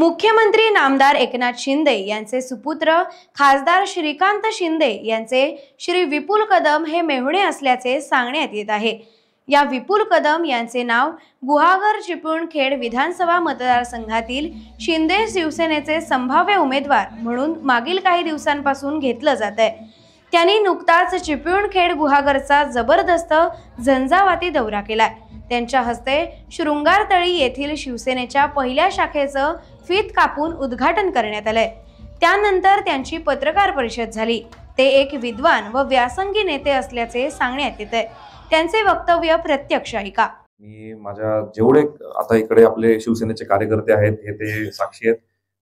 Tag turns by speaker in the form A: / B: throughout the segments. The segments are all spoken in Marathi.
A: मुख्यमंत्री नामदार एकनाथ शिंदे यांचे सुपुत्र खासदार श्रीकांत शिंदे यांचे श्री विपुल कदम हे मेहुणे असल्याचे सांगण्यात येत आहे। या विपुल कदम यांचे नाव गुहागर चिपळूणखेड विधानसभा मतदारसंघातील शिंदे शिवसेनेचे संभाव्य उमेदवार म्हणून मागील काही दिवसांपासून घेतलं जात आहे। त्यांनी नुकताच चिपळूणखेड गुहागरचा जबरदस्त झंझावाती दौरा केलाय। त्यांच्या हस्ते शृंगारतळी येथील शिवसेनेच्या पहिल्या शाखेचं फीत कापून उद्घाटन करण्यात आलंय। त्यानंतर त्यांची पत्रकार परिषद झाली। ते एक विद्वान व व्यासंगी नेते असल्याचे सांगण्यात येते। त्यांचे वक्तव्य प्रत्यक्ष ऐका।
B: मी माझ्या जेवढे आता इकडे आपले शिवसेनेचे कार्यकर्ते आहेत हे ते साक्षी आहेत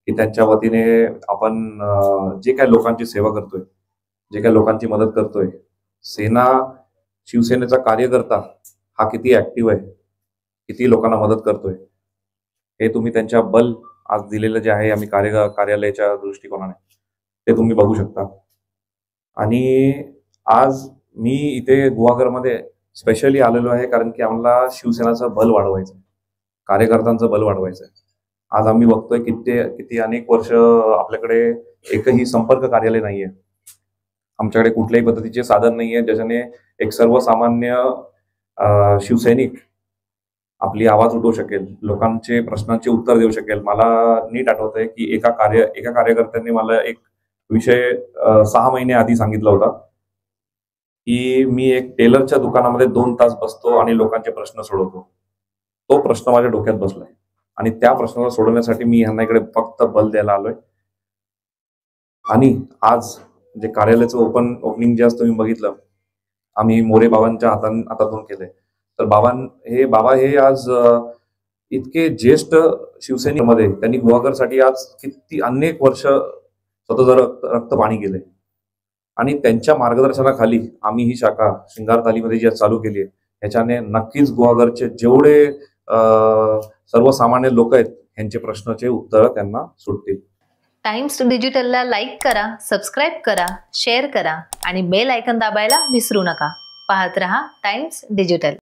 B: की त्यांच्या वतीने आपण जे काही लोकांची सेवा करतोय, जे काही लोकांची मदत करतोय, सेना शिवसेनेचा कार्यकर्ता हा किती ऍक्टिव्ह आहे, किती लोकांना मदत करतोय हे तुम्ही त्यांच्या बल आज दिलेलं जे आहे आम्ही कार्यालयाच्या दृष्टिकोनाने ते तुम्ही बघू शकता। आणि आज मी इथे गुहागरमध्ये स्पेशली आलेलो आहे कारण की आम्हाला शिवसेनाचं बल वाढवायचं आहे, कार्यकर्त्यांचं बल वाढवायचं आहे। आज आम्ही बघतोय किती अनेक वर्ष आपल्याकडे एकही संपर्क कार्यालय नाहीये, आमच्याकडे कुठल्याही पद्धतीचे साधन नाहीये ज्याच्याने एक सर्वसामान्य शिवसैनिक आपली आवाज उठवू शकेल, लोकांचे प्रश्नांचे उत्तर देऊ शकेल। मला नीट आठवतंय की एका कार्यकर्त्याने मला एक विषय 6 महिने आधी सांगितला होता की मी एक टेलरच्या दुकानामध्ये 2 तास बसतो आणि लोकांचे प्रश्न सोडवतो। तो प्रश्न माझ्या डोक्यात बसलाय आणि त्या प्रश्नाला सोडवण्यासाठी मी ह्यांना इकडे फक्त बल द्यायला आलोय। आणि आज जे कार्यालयाचं ओपनिंग जे तुम्ही बघितलं, आम्ही मोरे बाबांच्या हातातून केलंय। तर बाबा हे आज इतके ज्येष्ठ शिवसेनेमध्ये त्यांनी गुहागरसाठी आज किती अनेक वर्ष स्वतःचं रक्त पाणी गेले आणि त्यांच्या मार्गदर्शनाखाली आम्ही ही शाखा शृंगारतालीमध्ये जी चालू केली आहे ह्याच्याने नक्कीच गुहागरचे जेवढे सर्वसामान्य लोक आहेत यांचे प्रश्नाचे उत्तर त्यांना सुटतील।
C: टाइम्स डिजिटलला लाईक करा, सबस्क्राईब करा, शेअर करा आणि बेल आयकॉन दाबायला विसरू नका। पाहत रहा टाइम्स डिजिटल।